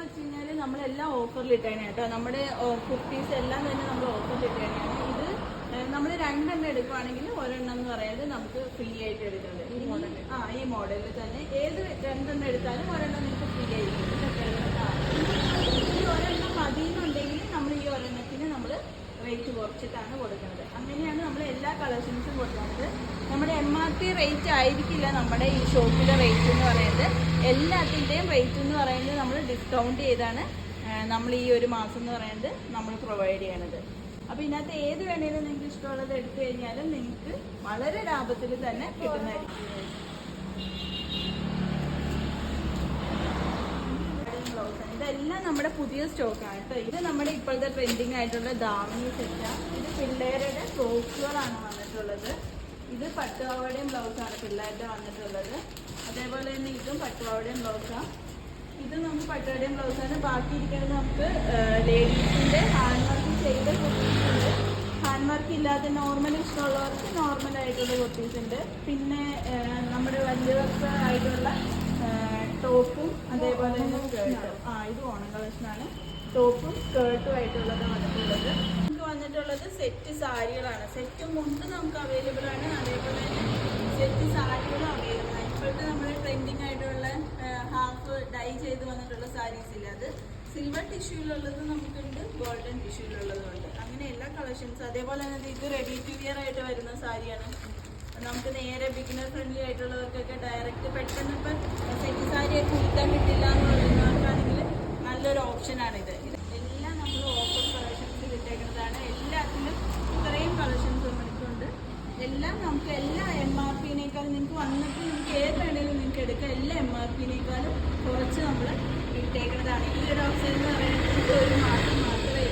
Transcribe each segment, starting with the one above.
വെച്ച് കഴിഞ്ഞാൽ നമ്മളെല്ലാം ഓഫറിൽ ഇട്ടേനെ കേട്ടോ. നമ്മുടെ കുർത്തീസ് എല്ലാം തന്നെ നമ്മൾ ഓഫറിൽ ഇട്ടേനെയാണ്. ഇത് നമ്മൾ 2 എണ്ണം എടുക്കുവാണെങ്കിൽ ഒരെണ്ണം എന്ന് പറയുന്നത് നമുക്ക് ഫ്രീ ആയിട്ട് എടുക്കുന്നത്. ഈ മോഡലിൽ തന്നെ ഏത് 2 എണ്ണം എടുത്താലും ഒരെണ്ണം നിങ്ങൾക്ക് ഫ്രീ ആയിരിക്കും. ഈ ഒരെണ്ണം മതിയെന്നുണ്ടെങ്കിൽ നമ്മൾ ഈ ഒരെണ്ണത്തിന് നമ്മൾ റേറ്റ് കുറച്ചിട്ടാണ് കൊടുക്കുന്നത്. അങ്ങനെയാണ് നമ്മൾ എല്ലാ കളക്ഷൻസും കൊടുക്കുന്നത്. നമ്മുടെ MRP റേറ്റ് ആയിരിക്കില്ല നമ്മുടെ ഈ ഷോപ്പിലെ റേറ്റ് എന്ന് പറയുന്നത്. എല്ലാത്തിൻ്റെയും റേറ്റ് എന്ന് പറയുന്നത് നമ്മൾ ഡിസ്കൗണ്ട് ചെയ്താണ് നമ്മൾ ഈ ഒരു മാസം എന്ന് പറയുന്നത് നമ്മൾ പ്രൊവൈഡ് ചെയ്യണത്. അപ്പോൾ ഇതിനകത്ത് ഏത് വേണേലും നിങ്ങൾക്ക് ഇഷ്ടമുള്ളത് എടുത്തു കഴിഞ്ഞാലും നിങ്ങൾക്ക് വളരെ ലാഭത്തിൽ തന്നെ കിട്ടുന്നതായിരിക്കും. ഇതെല്ലാം നമ്മുടെ പുതിയ സ്റ്റോക്കാണ് കേട്ടോ. ഇത് നമ്മുടെ ഇപ്പോഴത്തെ ട്രെൻഡിങ് ആയിട്ടുള്ള ദാമിനി സെറ്റാണ്. ഇത് പിള്ളേരുടെ ഫ്രോക്കുകളാണ് വന്നിട്ടുള്ളത്. ഇത് പട്ടുപാവാടയും ബ്ലൗസാണ് പിള്ളേരുടെ വന്നിട്ടുള്ളത്. അതേപോലെ തന്നെ ഇതും പട്ടുപാവാടയും ബ്ലൗസാണ്. ഇത് നമുക്ക് പട്ടുപാവാടയും ബ്ലൗസാണ്. ബാക്കി ഇരിക്കുന്നത് നമുക്ക് ലേഡീസിൻ്റെ ഹാൻഡ് വർക്ക് ചെയ്ത കുർത്തീസുണ്ട്. ഹാൻഡ് വർക്ക് ഇല്ലാതെ നോർമൽ ഇഷ്ടമുള്ളവർക്ക് നോർമലായിട്ടുള്ള കുർത്തീസുണ്ട്. പിന്നെ നമ്മുടെ വലിയവർക്ക് ആയിട്ടുള്ള ടോപ്പും അതേപോലെ തന്നെ സ്കേർട്ടും. ഇത് ഓണം കളക്ഷനാണ്. ടോപ്പും സ്കേർട്ടും ആയിട്ടുള്ളത് വന്നിട്ടുള്ളത്. നമുക്ക് വന്നിട്ടുള്ളത് സെറ്റ് സാരികളാണ്. സെറ്റും മുണ്ട് നമുക്ക് അവൈലബിൾ ആണ്. അതേപോലെ തന്നെ സെറ്റ് സാരികളും അവൈലബിൾ ആണ്. ഇപ്പോഴത്തെ നമ്മുടെ ട്രെൻഡിങ് ആയിട്ടുള്ള ഹാഫ് ഡൈ ചെയ്ത് വന്നിട്ടുള്ള സാരീസ് ഇല്ല. അത് സിൽവർ ടിഷ്യൂലുള്ളത് നമുക്കുണ്ട്, ഗോൾഡൻ ടിഷ്യൂലുള്ളതുണ്ട്. അങ്ങനെ എല്ലാ കളക്ഷൻസ്. അതേപോലെ തന്നെ ഇത് റെഡി ടു വിയർ ആയിട്ട് വരുന്ന സാരിയാണ്. നമുക്ക് നേരെ ബിഗിനർ ഫ്രണ്ട്ലി ആയിട്ടുള്ളവർക്കൊക്കെ ഡയറക്റ്റ് പെട്ടെന്ന് ഇപ്പം സെറ്റ് സാരിയൊക്കെ ഉടുക്കാൻ കിട്ടില്ല എന്ന് പറയുന്നവർക്കാണെങ്കിൽ നല്ലൊരു ഓപ്ഷനാണിത്. എല്ലാം നമ്മൾ ഓഫർ കളക്ഷൻസ് കിട്ടേക്കുന്നതാണ്. എല്ലാത്തിലും ഇത്രയും കളക്ഷൻസ് നമുക്കുണ്ട്. എല്ലാം നമുക്ക് എല്ലാ MRPനേക്കാളും നിങ്ങൾക്ക് വന്നിട്ട് നിങ്ങൾക്ക് ഏത് വേണേലും നിങ്ങൾക്ക് എടുക്കാം. എല്ലാ MRPനേക്കാളും കുറച്ച് നമ്മൾ ഇട്ടേക്കുന്നതാണ്. ഈ ഒരു ഓപ്ഷൻ എന്ന് പറയുന്നത് ഒരു മാസം മാത്രമേ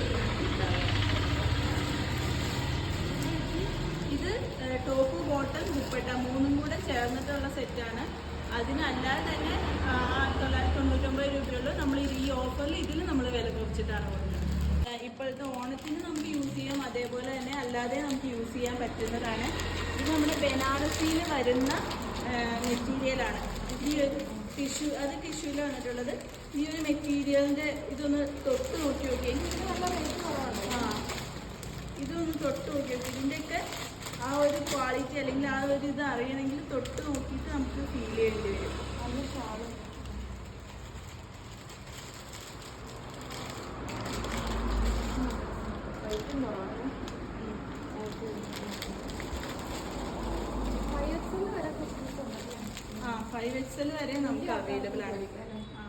ടോപ്പ് ബോട്ടം ദുപ്പട്ട 3ഉം കൂടെ ചേർന്നിട്ടുള്ള സെറ്റാണ്. അതിനല്ലാതെ തന്നെ 999 രൂപയുള്ളൂ. നമ്മൾ ഈ ഓഫറിൽ ഇതിൽ നമ്മൾ വില കുറച്ചിട്ടാണ് കൊടുക്കുന്നത്. ഇപ്പോഴത്തെ ഓണത്തിന് നമുക്ക് യൂസ് ചെയ്യാം. അതേപോലെ തന്നെ അല്ലാതെ നമുക്ക് യൂസ് ചെയ്യാൻ പറ്റുന്നതാണ്. ഇത് നമ്മുടെ ബനാറസിയിൽ വരുന്ന മെറ്റീരിയലാണ്. ഈ ഒരു ടിഷ്യൂ, അത് ടിഷ്യൂവിൽ വന്നിട്ടുള്ളത്. ഈ ഒരു മെറ്റീരിയലിൻ്റെ ഇതൊന്ന് തൊട്ട് നോക്കി നോക്കി. നല്ല റേറ്റ് കുറവാണ്. ഇതൊന്ന് തൊട്ട് നോക്കി നോക്കി. ഇതിൻ്റെയൊക്കെ ആ ഒരു ക്വാളിറ്റി അല്ലെങ്കിൽ ആ ഒരു ഇത് അറിയണമെങ്കിൽ തൊട്ട് നോക്കിയിട്ട് നമുക്ക് ഫീൽ ചെയ്യേണ്ടി വരും. അത് ഷാളും ആ 5XL വരെ നമുക്ക് അവൈലബിൾ ആണ്. ആ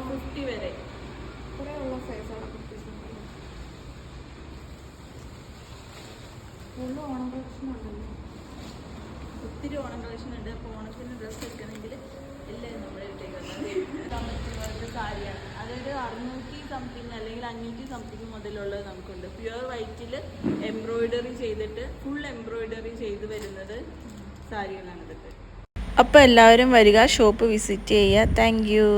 50 വരെ കുറേയുള്ള സൈസാണ് കുർത്തീസ്. ഫുള്ള് ഓണം കളക്ഷൻ ഉണ്ടല്ലോ. ഒത്തിരി ഓണം കളക്ഷൻ ഉണ്ട്. അപ്പോൾ ഓണത്തിന് ഡ്രസ്സ് എടുക്കണമെങ്കിൽ എല്ലാവരും നമ്മുടെ വീട്ടിലേക്ക് സാരിയാണ്. അതായത് 600 സംതിങ് അല്ലെങ്കിൽ 500 സംതിങ് മുതലുള്ളത് നമുക്കുണ്ട്. പ്യുവർ വൈറ്റിൽ എംബ്രോയിഡറി ചെയ്തിട്ട് ഫുൾ എംബ്രോയിഡറി ചെയ്ത് വരുന്നത് സാരികളാണ് ഇതൊക്കെ. അപ്പോൾ എല്ലാവരും വരിക, ഷോപ്പ് വിസിറ്റ് ചെയ്യുക. Thank you.